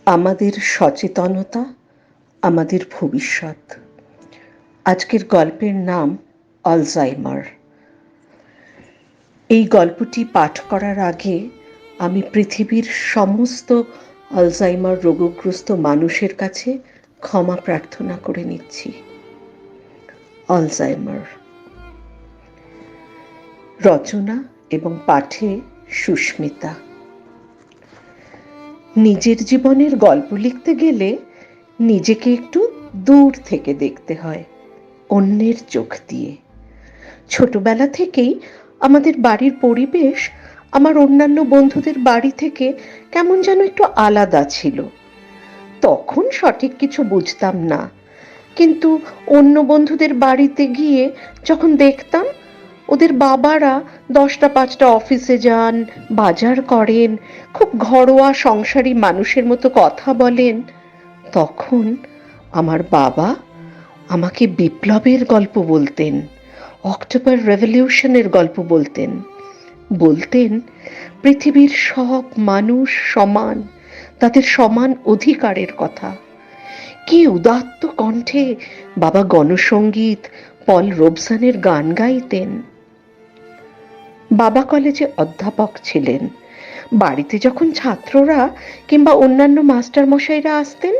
আমাদের সচেতনতা আমাদের ভবিষ্যৎ। আজকের গল্পের নাম আলজাইমার। এই গল্পটি পাঠ করার আগে আমি পৃথিবীর সমস্ত আলজাইমার রোগগ্রস্ত মানুষের কাছে ক্ষমা প্রার্থনা করে নিচ্ছি। আলজাইমার। রচনা এবং পাঠে সুস্মিতা। নিজের জীবনের গল্প লিখতে গেলে নিজেকে একটু দূর থেকে দেখতে হয়, অন্যের চোখ দিয়ে। ছোটবেলা থেকেই আমাদের বাড়ির পরিবেশ আমার অন্যান্য বন্ধুদের বাড়ি থেকে কেমন যেন একটু আলাদা ছিল। তখন সঠিক কিছু বুঝতাম না, কিন্তু অন্য বন্ধুদের বাড়িতে গিয়ে যখন দেখতাম ওদের বাবারা 10টা-5টা অফিসে যান, বাজার করেন, খুব ঘরোয়া সংসারী মানুষের মতো কথা বলেন, তখন আমার বাবা আমাকে বিপ্লবের গল্প বলতেন, অক্টোবর রেভলিউশনের গল্প বলতেন। বলতেন পৃথিবীর সব মানুষ সমান, তাদের সমান অধিকারের কথা। কি উদাত্ত কণ্ঠে বাবা গণসঙ্গীত, পল রোবসনের গান গাইতেন। বাবা কলেজে অধ্যাপক ছিলেন। বাড়িতে যখন ছাত্ররা কিংবা অন্যান্য মাস্টার মশাইরা আসতেন,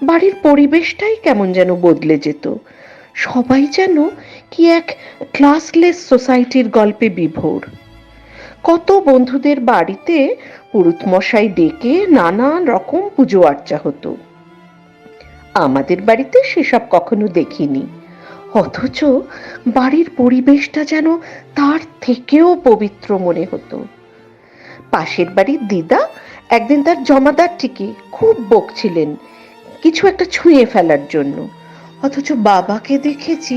বাড়ির পরিবেশটাই কেমন যেন বদলে যেত। সবাই যেন কি এক ক্লাসলেস সোসাইটির গল্পে বিভোর। কত বন্ধুদের বাড়িতে পুরুত মশাই ডেকে নানান রকম পুজো আর্চা হতো। আমাদের বাড়িতে সেসব কখনো দেখিনি, অথচ বাড়ির পরিবেশটা যেন তার থেকেও পবিত্র মনে হতো। পাশের বাড়ির দিদা একদিন তার জমাদারটিকে খুব বকছিলেন কিছু একটা ছুঁয়ে ফেলার জন্য, অথচ বাবাকে দেখেছি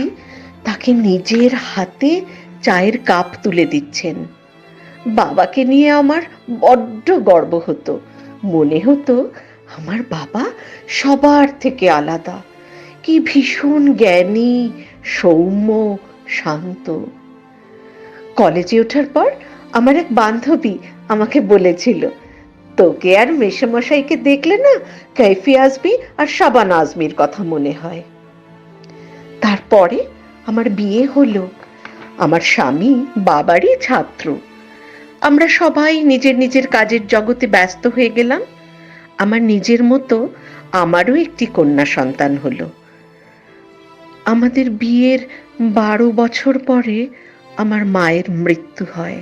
তাকে নিজের হাতে চায়ের কাপ তুলে দিচ্ছেন। বাবাকে নিয়ে আমার বড্ড গর্ব হতো। মনে হতো আমার বাবা সবার থেকে আলাদা, কি ভীষণ জ্ঞানী, সৌম্য, শান্ত। কলেজে ওঠার পর আমার এক বান্ধবী আমাকে বলেছিল, তোকে আর মেসোমশাইকে দেখলে না কৈফি আজমি আর শাবানা আজমির কথা মনে হয়। তারপরে আমার বিয়ে হলো। আমার স্বামী বাবারই ছাত্র। আমরা সবাই নিজের নিজের কাজের জগতে ব্যস্ত হয়ে গেলাম। আমার নিজের মতো আমারও একটি কন্যা সন্তান হলো। আমাদের বিয়ের 12 বছর পরে আমার মায়ের মৃত্যু হয়।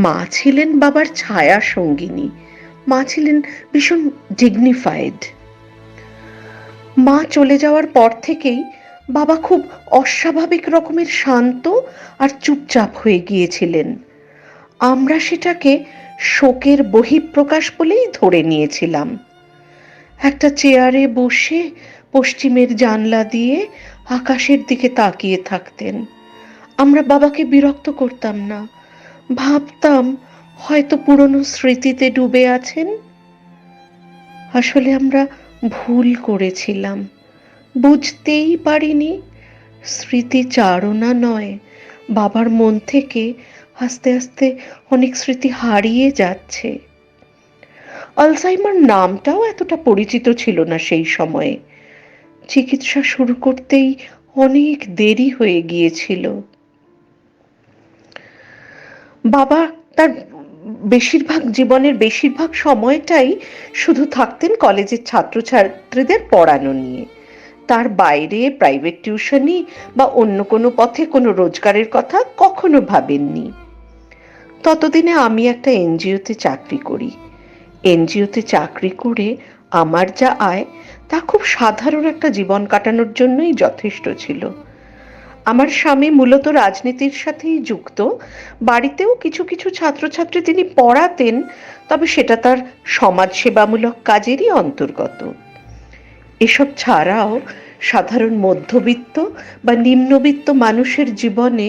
মা ছিলেন বাবার ছায়া সঙ্গিনী। মা ছিলেন ভীষণ ডিগনিফাইড। মা চলে যাওয়ার পর থেকেই বাবা খুব অস্বাভাবিক রকমের শান্ত আর চুপচাপ হয়ে গিয়েছিলেন। আমরা সেটাকে শোকের বহিঃপ্রকাশ বলেই ধরে নিয়েছিলাম। একটা চেয়ারে বসে পশ্চিমের জানলা দিয়ে আকাশের দিকে তাকিয়ে থাকতেন। আমরা বাবাকে বিরক্ত করতাম না, ভাবতাম হয়তো পুরনো স্মৃতিতে ডুবে আছেন। আসলে আমরা ভুল করেছিলাম, বুঝতেই পারিনি স্মৃতিচারণা নয়, বাবার মন থেকে আস্তে আস্তে অনেক স্মৃতি হারিয়ে যাচ্ছে। আলজাইমার নামটাও এতটা পরিচিত ছিল না সেই সময়ে। চিকিৎসা শুরু করতেই অনেক দেরি হয়ে গিয়েছিল। বাবা তার জীবনের বেশিরভাগ সময়টাই শুধু থাকতেন কলেজের ছাত্রছাত্রীদের পড়ানো নিয়ে। তার বাইরে প্রাইভেট টিউশনি বা অন্য কোনো পথে কোনো রোজগারের কথা কখনো ভাবেননি। ততদিনে আমি একটা এনজিওতে চাকরি করি। এনজিওতে চাকরি করে আমার যা আয় তা খুব সাধারণ একটা জীবন কাটানোর জন্যই যথেষ্ট ছিল। আমার স্বামী মূলত রাজনীতির সাথেই যুক্ত। বাড়িতেও কিছু কিছু ছাত্রছাত্রী তিনি পড়াতেন, তবে সেটা তার সমাজসেবামূলক কাজেরই অন্তর্গত। এসব ছাড়াও সাধারণ মধ্যবিত্ত বা নিম্নবিত্ত মানুষের জীবনে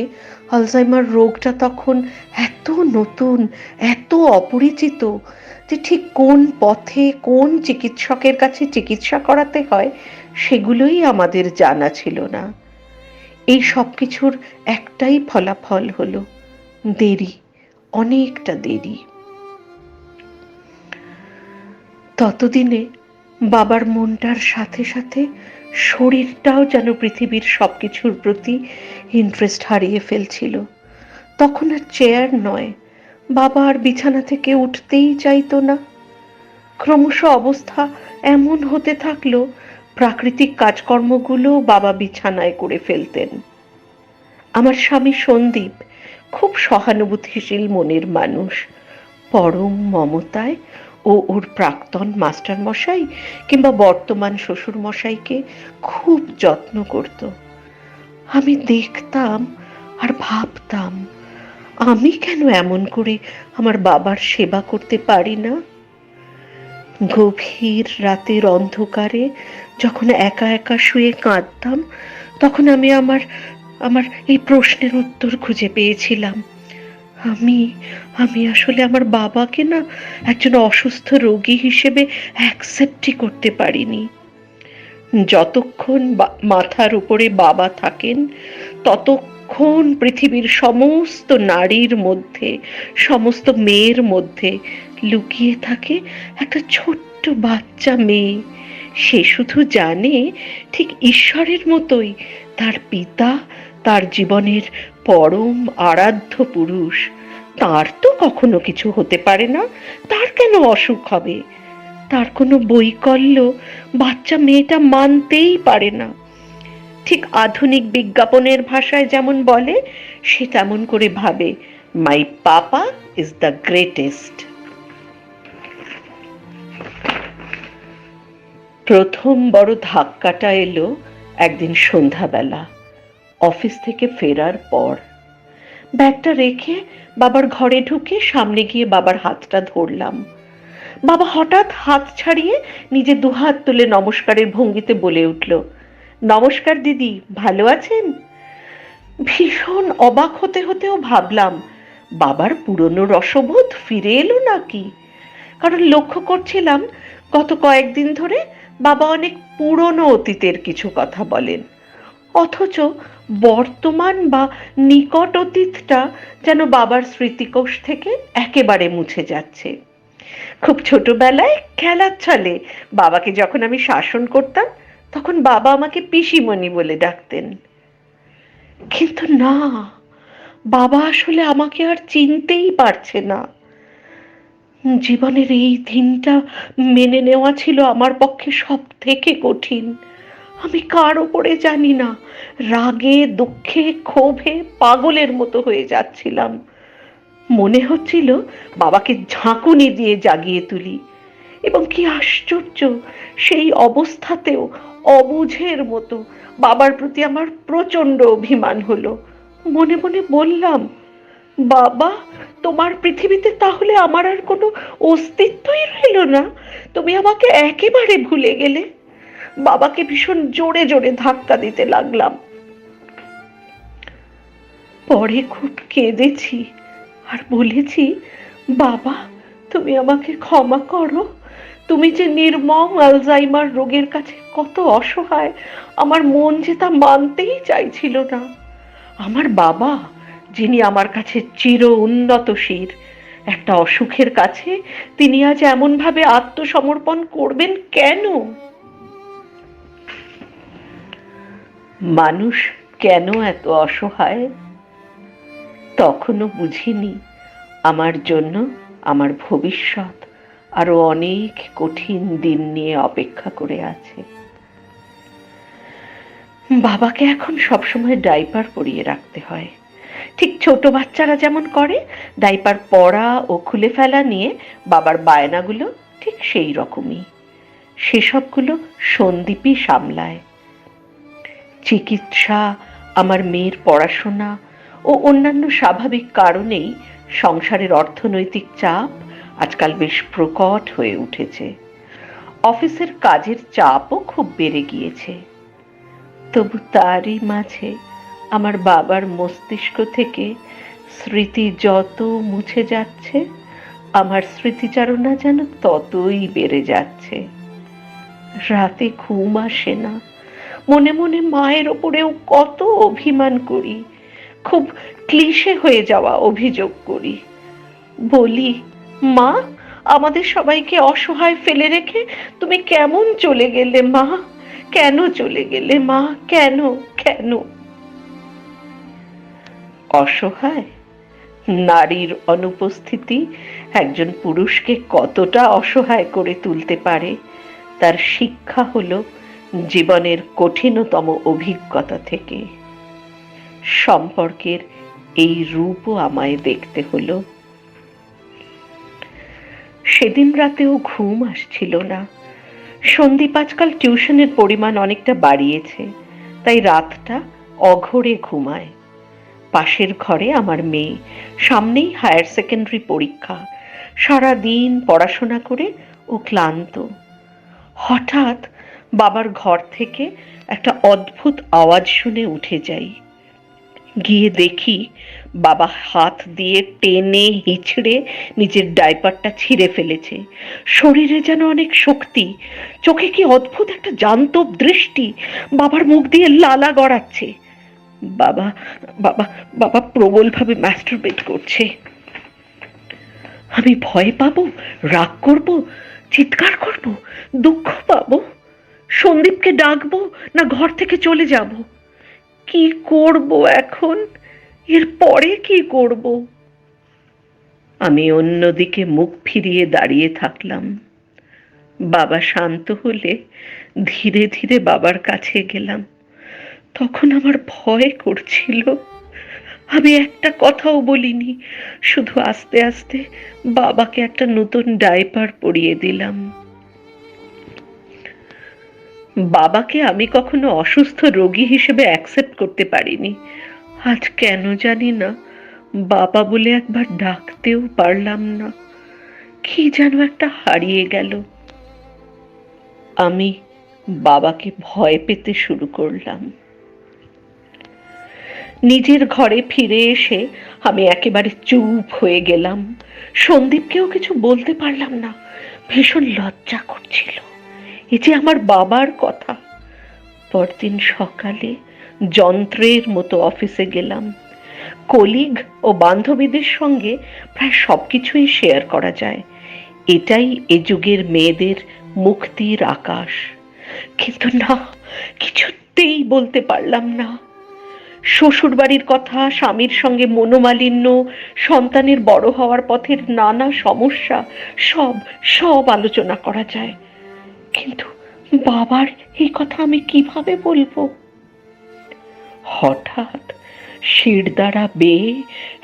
আলজাইমার রোগটা তখন এত নতুন, এত অপরিচিত যে ঠিক কোন পথে কোন চিকিৎসকের কাছে চিকিৎসা করাতে হয় সেগুলোই আমাদের জানা ছিল না। এই সব কিছুর একটাই ফলাফল হলো দেরি, অনেকটা দেরি। ততদিনে বাবার মনটার সাথে সাথে শরীরটাও যেন পৃথিবীর সবকিছুর প্রতি ইন্টারেস্ট হারিয়ে ফেলছিল। তখন আর চেয়ার নয়, বাবা আর বিছানা থেকে উঠতেই চাইতো না। ক্রমশ অবস্থা এমন হতে থাকলো, প্রাকৃতিক কাজকর্মগুলো বাবা বিছানায় করে ফেলতেন। আমার স্বামী সন্দীপ খুব সহানুভূতিশীল মনের মানুষ, পরম মমতায় ও ওর প্রাক্তন মাস্টার মশাই কিংবা বর্তমান শ্বশুর মশাইকে খুব যত্ন করত। আমি দেখতাম আর ভাবতাম, আমি কেন এমন করে আমার বাবার সেবা করতে পারি না? গভীর রাতের অন্ধকারে যখন একা একা শুয়ে কাঁদতাম, তখন আমি আমার আমার এই প্রশ্নের উত্তর খুঁজে পেয়েছিলাম। আমি আমি আসলে আমার বাবাকে না একজন অসুস্থ রোগী হিসেবে অ্যাকসেপ্টই করতে পারিনি। যতক্ষণ মাথার উপরে বাবা থাকেন, ততক্ষণ পৃথিবীর সমস্ত নারীর মধ্যে, সমস্ত মেয়ের মধ্যে লুকিয়ে থাকে একটা ছোট্ট বাচ্চা মেয়ে। সে শুধু জানে, ঠিক ঈশ্বরের মতোই তার পিতা তার জীবনের পরম আরাধ্য পুরুষ। তার তো কখনো কিছু হতে পারে না, তার কেন অসুখ হবে? তার কোনো বৈকল্য বাচ্চা মেয়েটা মানতেই পারে না। ঠিক আধুনিক বিজ্ঞাপনের ভাষায় যেমন বলে, সে তেমন করে ভাবে, মাই পাপা ইজ দ্য গ্রেটেস্ট। প্রথম বড় ধাক্কাটা এলো একদিন সন্ধ্যাবেলা, অফিস থেকে ফেরার পর। ব্যাগটা রেখে বাবার ঘরে ঢুকে সামনে গিয়ে বাবার হাতটা ধরলাম। বাবা হঠাৎ হাত ছাড়িয়ে নিজে দুহাত তুলে নমস্কারের ভঙ্গিতে বলে উঠল, নমস্কার দিদি, ভালো আছেন? ভীষণ অবাক হতে হতেও ভাবলাম, বাবার পুরনো রসবোধ ফিরে এলো নাকি? কারণ লক্ষ্য করছিলাম গত কয়েকদিন ধরে বাবা অনেক পুরনো অতীতের কিছু কথা বলেন, অথচ বর্তমান বা নিকট অতীতটা যেন বাবার স্মৃতিকোষ থেকে একেবারে মুছে যাচ্ছে। খুব ছোটবেলায় খেলার ছলে বাবাকে যখন আমি শাসন করতাম, তখন বাবা আমাকে পিসিমণি বলে ডাকতেন। কিন্তু না, বাবা আসলে আমাকে আর চিনতেই পারছে না। জীবনের এই দিনটা মেনে নেওয়া ছিল আমার পক্ষে সব থেকে কঠিন। আমি কার ওপরে জানি না, রাগে দুঃখে ক্ষোভে পাগলের মতো হয়ে যাচ্ছিলাম। মনে হচ্ছিল বাবাকে ঝাঁকুনি দিয়ে জাগিয়ে তুলি, এবং কি আশ্চর্য, সেই অবস্থাতেও অবুঝের মতো বাবার প্রতি আমার প্রচন্ড অভিমান হলো। মনে মনে বললাম, বাবা, তোমার পৃথিবীতে তাহলে আমার আর কোনো অস্তিত্বই রইল না? তুমি আমাকে একেবারে ভুলে গেলে? বাবাকে ভীষণ জোরে জোরে ধাক্কা দিতে লাগলাম। পরে খুব কেঁদেছি আর বলেছি, বাবা, তুমি আমাকে ক্ষমা করো। তুমি যে নির্মম আলজাইমার রোগের কাছে কত অসহায়, আমার মন যে তা মানতেই চাইছিল না। আমার বাবা, যিনি আমার কাছে চির উন্নতশীর, একটা অসুখের কাছে তিনি আজ এমনভাবে আত্মসমর্পণ করবেন কেন? মানুষ কেন এত অসহায়? তখনও বুঝিনি আমার জন্য আমার ভবিষ্যৎ আরো অনেক কঠিন দিন নিয়ে অপেক্ষা করে আছে। বাবাকে এখন সবসময় ডাইপার পরিয়ে রাখতে হয়, ঠিক ছোট বাচ্চারা যেমন করে। ডাইপার পরা ও খুলে ফেলা নিয়ে বাবার বায়নাগুলো ঠিক সেই রকমই। সেসবগুলো সন্দীপই সামলায়। চিকিৎসা, আমার মেয়ের পড়াশোনা ও অন্যান্য স্বাভাবিক কারণেই সংসারের অর্থনৈতিক চাপ আজকাল বেশ প্রকট হয়ে উঠেছে। অফিসের কাজের চাপও খুব বেড়ে গিয়েছে। তবু তারই মাঝে আমার বাবার মস্তিষ্ক থেকে স্মৃতি যত মুছে যাচ্ছে, আমার স্মৃতিচারণা যেন ততই বেড়ে যাচ্ছে। রাতে ঘুম আসে না, মনে মনে মায়ের ওপরেও কত অভিমান করি, খুব ক্লিশে হয়ে যাওয়া অভিযোগ করি। বলি, মা, আমাদের সবাইকে অসহায় ফেলে রেখে তুমি কেমন চলে গেলে মা? কেন চলে গেলে মা? কেন? কেন? অসহায়? নারীর অনুপস্থিতি একজন পুরুষকে কতটা অসহায় করে তুলতে পারে তার শিক্ষা হলো জীবনের কঠিনতম অভিজ্ঞতা থেকে। সম্পর্কের এই রূপও আমায় দেখতে হলো। সেদিন রাতেও ঘুম আসছিল না। সন্দীপ আজকাল টিউশনের পরিমাণ অনেকটা বাড়িয়েছে, তাই রাতটা অঘোরে ঘুমায়। পাশের ঘরে আমার মেয়ে, সামনেই হায়ার সেকেন্ডারি পরীক্ষা, সারা দিন পড়াশোনা করে ও ক্লান্ত। হঠাৎ বাবার ঘর থেকে একটা অদ্ভুত আওয়াজ শুনে উঠে যাই। গিয়ে দেখি বাবা হাত দিয়ে টেনে হিঁচড়ে নিজের ডাইপারটা ছিঁড়ে ফেলেছে। শরীরে যেন অনেক শক্তি, চোখে কি অদ্ভুত একটা জান্তব দৃষ্টি, বাবার মুখ দিয়ে লালা গড়াচ্ছে। বাবা বাবা বাবা প্রবলভাবে ম্যাস্টারবেট করছে। আমি ভয় পাবো, রাগ করব, চিৎকার করব, দুঃখ পাবো, সন্দীপকে ডাকবো না ঘর থেকে চলে যাব? কি করব এখন? এর পরে কি করব? আমি অন্যদিকে মুখ ফিরিয়ে দাঁড়িয়ে থাকলাম। বাবা শান্ত হলে ধীরে ধীরে বাবার কাছে গেলাম। তখন আমার ভয় করছিল। আমি একটা কথাও বলিনি, শুধু আস্তে আস্তে বাবাকে একটা নতুন ডাইপার পরিয়ে দিলাম। বাবাকে আমি কখনো অসুস্থ রোগী হিসেবে অ্যাকসেপ্ট করতে পারিনি। আজ কেন জানি না বাবা বলে একবার ডাকতেও পারলাম না। কি যেন একটা হারিয়ে গেল। আমি বাবাকে ভয় পেতে শুরু করলাম। নিজের ঘরে ফিরে এসে আমি একেবারে চুপ হয়ে গেলাম। সন্দীপকেও কিছু বলতে পারলাম না। ভীষণ লজ্জা করছিল। এ যে আমার বাবার কথা। পরদিন সকালে যন্ত্রের মতো অফিসে গেলাম। কলিগ ও বান্ধবীদের সঙ্গে প্রায় সবকিছুই শেয়ার করা যায়। এটাই এ যুগের মেয়েদের মুক্তির আকাশ। কিন্তু না, কিছুতেই বলতে পারলাম না। শ্বশুর বাড়ির কথা, স্বামীর সঙ্গে মনোমালিন্য, সন্তানের বড় হওয়ার পথের নানা সমস্যা সব সব আলোচনা করা যায়, কিন্তু বাবার এই কথা আমি কিভাবে বলবো? হঠাৎ শিরদাঁড়া বেয়ে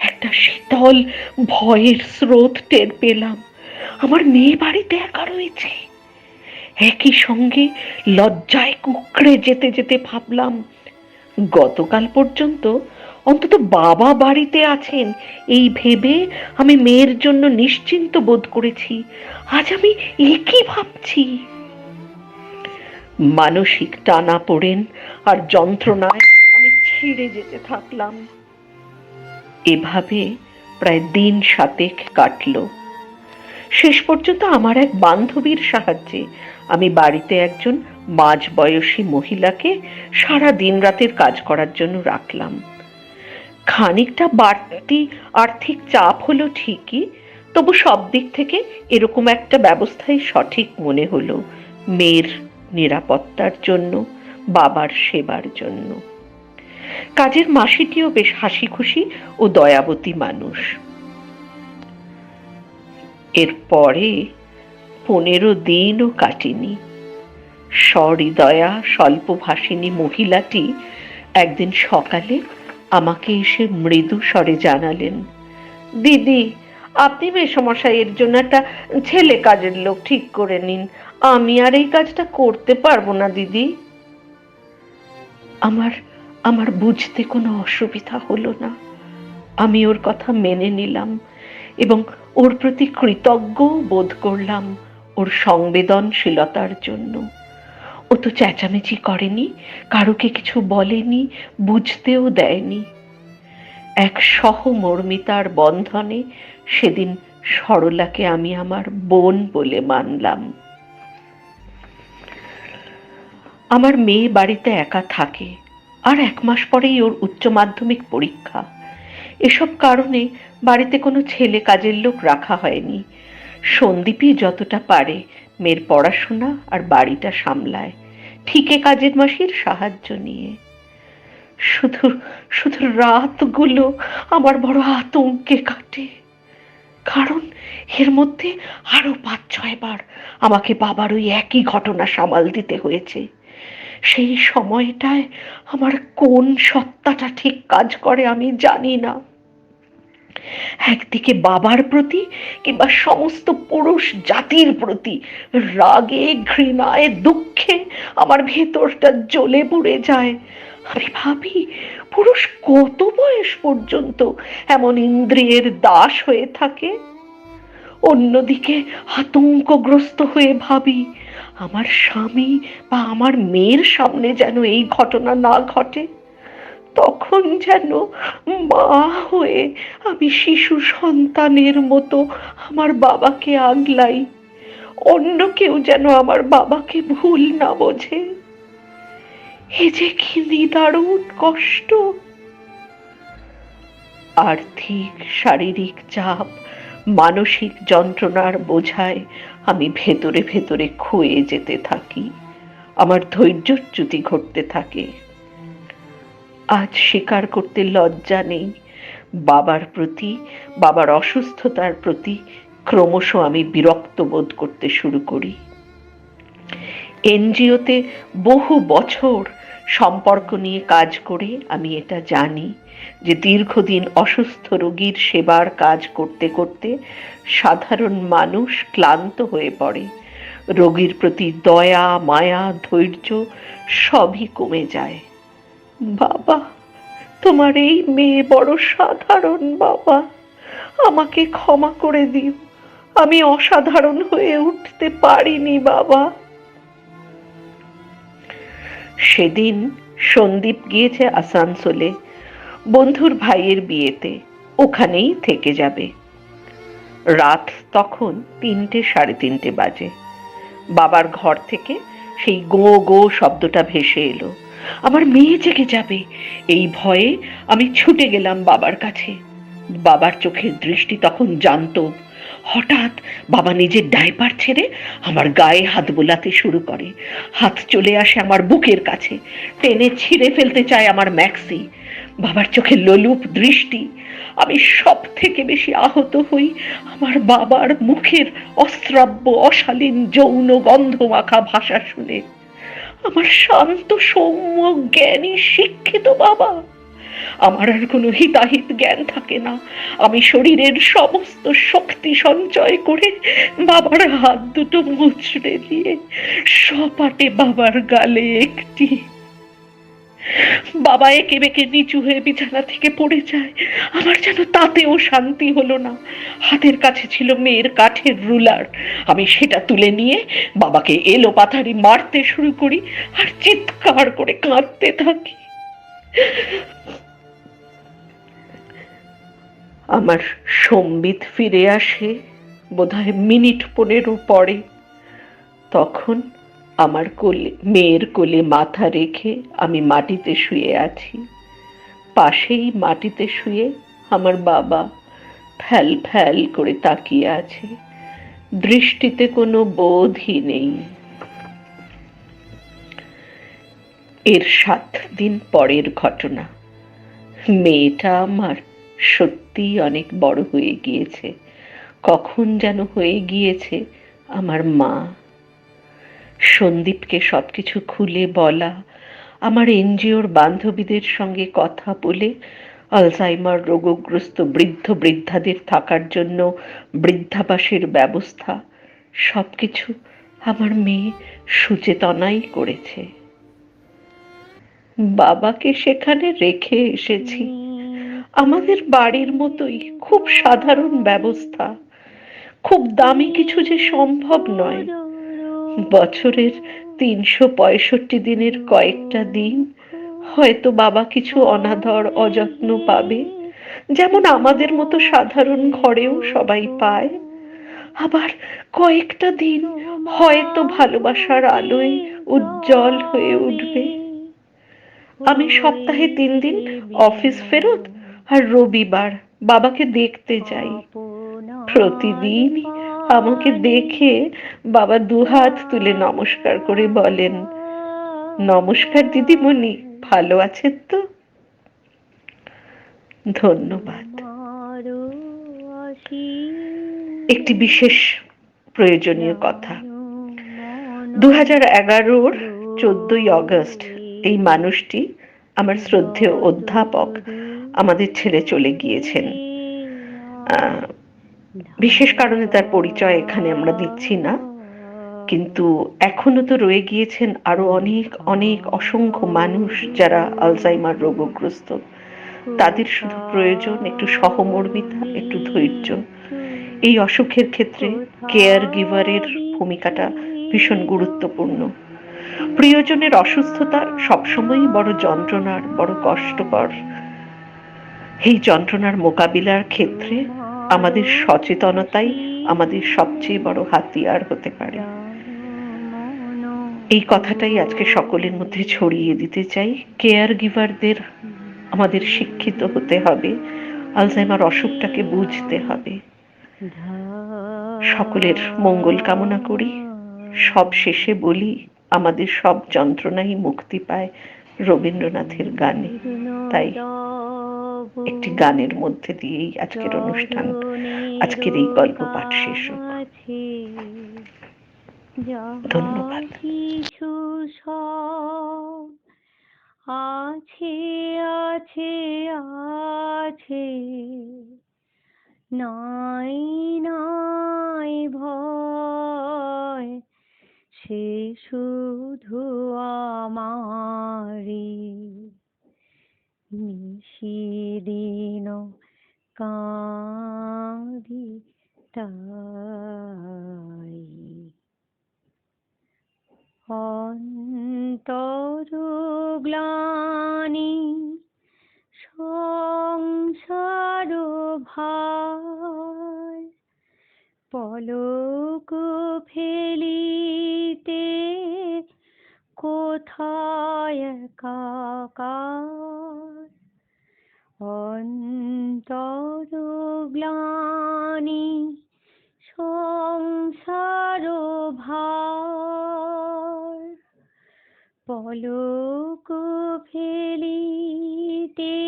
একটা শীতল ভয়ের স্রোত টের পেলাম। আমার মেয়ে বাড়িতে একা রয়েছে। একই সঙ্গে লজ্জায় কুঁকড়ে যেতে যেতে ভাবলাম, গতকাল পর্যন্ত অন্তত বাবা বাড়িতে আছেন এই ভেবে আমি মেয়ের জন্য নিশ্চিন্ত বোধ করেছি। আজ আমি একই ভাবছি। মানসিক টানাপোড়েন আর যন্ত্রণায় আমি ছিঁড়ে যেতে থাকলাম। এভাবে প্রায় দিন 7 কাটল। শেষ পর্যন্ত আমার এক বান্ধবীর সাহায্যে আমি বাড়িতে একজন মাঝবয়সী মহিলাকে সারা দিন রাতের কাজ করার জন্য রাখলাম। খানিকটা বাড়তি আর্থিক চাপ হলো ঠিকই, তবু সব দিক থেকে এরকম একটা ব্যবস্থাই সঠিক মনে হলো, মেয়ের নিরাপত্তার জন্য, বাবার সেবার জন্য। কাজের মাসিটিও বেশ হাসি খুশি ও দয়াবতী মানুষ। এরপরে 15 দিনও কাটেনি, সহৃদয়া স্বল্পভাষিণী মহিলাটি একদিন সকালে আমাকে এসে মৃদু স্বরে জানালেন, দিদি, আপনি মেসমশাইয়ের জন্য একটা ছেলে কাজের লোক ঠিক করে নিন। আমি আর এই কাজটা করতে পারবো না দিদি। আমার আমার বুঝতে কোনো অসুবিধা হলো না। আমি ওর কথা মেনে নিলাম এবং ওর প্রতি কৃতজ্ঞ বোধ করলাম ওর সংবেদনশীলতার জন্য। ও তো চেঁচামেচি করেনি, কারুকে কিছু বলেনি, বুঝতেও দেয়নি। এক সহমর্মিতার বন্ধনে সেদিন সরলাকে আমি আমার বোন বলে মানলাম। আমার মেয়ে বাড়িতে একা থাকে, আর 1 মাস পরেই ওর উচ্চ মাধ্যমিক পরীক্ষা। এসব কারণে বাড়িতে কোনো ছেলে কাজের লোক রাখা হয়নি। সন্দীপই যতটা পারে মেয়ের পড়াশোনা আর বাড়িটা সামলায়, ঠিকে কাজের মাসির সাহায্য নিয়ে। শুধু শুধু রাতগুলো আমার বড় আতঙ্কে কাটে, কারণ এর মধ্যে আরো ৫-৬ বার আমাকে বাবার ওই একই ঘটনা সামাল দিতে হয়েছে। সেই সময়টায় আমার কোন সত্তাটা ঠিক কাজ করে আমি জানি না। একদিকে বাবার প্রতি কিংবা সমস্ত পুরুষ জাতির প্রতি রাগে, ঘৃণায়, দুঃখে আমার ভেতরটা জ্বলে পুড়ে যায়। আমি ভাবি, পুরুষ কত বয়স পর্যন্ত এমন ইন্দ্রিয়ের দাস হয়ে থাকে? অন্যদিকে আতঙ্কগ্রস্ত হয়ে ভাবি, আমার স্বামী বা আমার মেয়ের সামনে যেন এই ঘটনা না ঘটে। তখন যেন মা হয়ে আমি শিশু সন্তানের মতো আমার বাবাকে আগলাই, অন্য কেউ যেন আমার বাবাকে ভুল না বোঝে। এ যে কি নিদারুণ কষ্ট! আর্থিক, শারীরিক চাপ, মানসিক যন্ত্রণার বোঝায় আমি ভেতরে ভেতরে ক্ষয়ে যেতে থাকি, আমার ধৈর্যচ্যুতি ঘটতে থাকে। আজ স্বীকার করতে লজ্জা নেই, বাবার প্রতি, বাবার অসুস্থতার প্রতি ক্রমশ আমি বিরক্ত বোধ করতে শুরু করি। এনজিওতে বহু বছর সম্পর্ক নিয়ে কাজ করে আমি এটা জানি যে দীর্ঘদিন অসুস্থ রোগীর সেবার কাজ করতে করতে সাধারণ মানুষ ক্লান্ত হয়ে পড়ে, রোগীর প্রতি দয়া, মায়া, ধৈর্য সবই কমে যায়। বাবা, তোমার এই মেয়ে বড় সাধারণ বাবা, আমাকে ক্ষমা করে দিও, আমি অসাধারণ হয়ে উঠতে পারিনি বাবা। সেদিন সন্দীপ গিয়েছে আসানসোলে বন্ধুর ভাইয়ের বিয়েতে, ওখানেই থেকে যাবে। রাত তখন ৩টে, ৩:৩০ বাজে। বাবার ঘর থেকে সেই গো গো শব্দটা ভেসে এলো। আমার মেয়ে জেগে যাবে, এই ভয়ে আমি ছুটে গেলাম বাবার কাছে। বাবার চোখের দৃষ্টি তখন জানত। হঠাৎ বাবা নিজের ডাইপার ছেড়ে আমার গায়ে হাত বোলাতে শুরু করে। হাত চলে আসে আমার বুকের কাছে, টেনে ছিঁড়ে ফেলতে চায় আমার ম্যাক্সি। বাবার চোখে লোলুপ দৃষ্টি। আমি সব থেকে বেশি আহত হই আমার বাবার মুখের অশ্রাব্য, অশালীন, যৌন গন্ধ মাখা ভাষা শুনে। আমার শান্ত, সৌম্য, জ্ঞানী, শিক্ষিত বাবা, আমার আর কোনো হিতাহিত জ্ঞান থাকে না। আমি শরীরের সমস্ত শক্তি সঞ্চয় করে বাবার হাত দুটো মুচড়ে দিয়ে সপাটে বাবার গালে একটি। বাবা একে বেঁকে নিচু হয়ে বিছানা থেকে পড়ে যায়। আমার যেন তাতেও শান্তি হলো না। হাতের কাছে ছিল মেয়ের কাঠের রুলার, আমি সেটা তুলে নিয়ে বাবাকে এলোপাথারি মারতে শুরু করি আর চিৎকার করে কাঁদতে থাকি। আমার সম্বিত ফিরে আসে বোধহয় মিনিট 15 পরে। তখন আমার কোলে, মেয়ের কোলে মাথা রেখে আমি মাটিতে শুয়ে আছি। পাশেই মাটিতে শুয়ে আমার বাবা ফ্যাল ফ্যাল করে তাকিয়ে আছে, দৃষ্টিতে কোনো বোধই নেই। এর 7 দিন পরের ঘটনা। মেয়েটা আমার সত্যিই অনেক বড় হয়ে গিয়েছে, কখন যেন হয়ে গিয়েছে আমার মা। সন্দীপকে সবকিছু খুলে বলা, আমার এনজিওর বান্ধবীদের সঙ্গে কথা বলে আলজাইমার রোগগ্রস্ত বৃদ্ধ বৃদ্ধাদের থাকার জন্য বৃদ্ধাবাসের ব্যবস্থা, সবকিছু আমার মেয়ে সুচেতনাই করেছে। বাবাকে সেখানে রেখে এসেছি। আমাদের বাড়ির মতোই খুব সাধারণ ব্যবস্থা, খুব দামি কিছু যে সম্ভব নয়। বছরের ৩৬৫ দিনের কয়েকটা দিন হয়তো বাবা কিছু অনাদর, অযত্ন পাবে, যেমন আমাদের মতো সাধারণ ঘরেও সবাই পায়। আবার কয়েকটা দিন হয়তো ভালোবাসার আলোয় উজ্জ্বল হয়ে উঠবে। আমি সপ্তাহে ৩ দিন অফিস ফেরত আর রবিবার বাবাকে দেখতে যাই। প্রতিদিনই আমাকে দেখে বাবা দুহাত তুলে নমস্কার করে বলেন, নমস্কার দিদিমণি, ভালো আছেন তো? ধন্যবাদ। একটি বিশেষ প্রয়োজনীয় কথা, 2011-র 14ই অগস্ট এই মানুষটি, আমার শ্রদ্ধেয় অধ্যাপক, আমাদের ছেড়ে চলে গিয়েছেন। বিশেষ কারণে তার পরিচয় এখানে আমরা দিচ্ছি না, কিন্তু এখনো তো রয়ে গিয়েছেন আরো অনেক অনেক অসংখ্য মানুষ যারা আলজাইমার রোগগ্রস্ত। তাদের শুধু প্রয়োজন একটু সহমর্মিতা, একটু ধৈর্য। এই অসুখের ক্ষেত্রে কেয়ার গিভারের ভূমিকাটা ভীষণ গুরুত্বপূর্ণ। প্রিয়জনের অসুস্থতা সবসময়ই বড় যন্ত্রণার, বড় কষ্টকর। এই যন্ত্রণার মোকাবিলার ক্ষেত্রে আমাদের সচেতনতাই আমাদের সবচেয়ে বড় হাতিয়ার হতে পারে। এই কথাটাই আজকে সকলের মধ্যে ছড়িয়ে দিতে চাই। কেয়ার গিভারদের আমাদের শিক্ষিত হতে হবে, আলজাইমার অসুখটাকে বুঝতে হবে। সকলের মঙ্গল কামনা করি। সব শেষে বলি, আমাদের সব যন্ত্রণাই মুক্তি পায় রবীন্দ্রনাথের গানে। তাই একটি গানের মধ্যে দিয়েই আজকের অনুষ্ঠান, আজকের এই গল্প পাঠ শেষ হোক। ধন্যবাদ। কিছু সব আছে আছে আছে, নাই নাই ভয়, সে শুধু আমারি নিশিদিন কাঁদি তাই। অন্তর গ্লানি সংসার ভার, পলক ফেলিতে কোথায় একাকার। অন্তর গ্লানি সংসার ভার, পলক ফেলিতে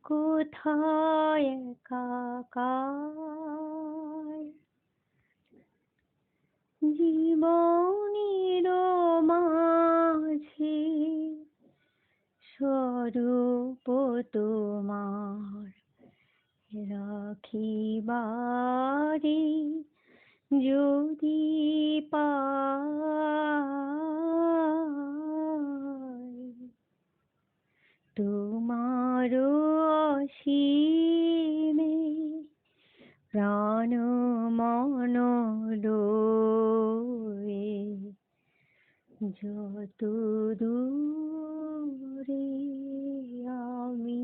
কোথায় একাকার। জীবনের মাঝে স্বরূপ তোমার রাখিবারে যদি পাই, তোমার অসীমে প্রাণ মন লয়ে, যত দূরে আমি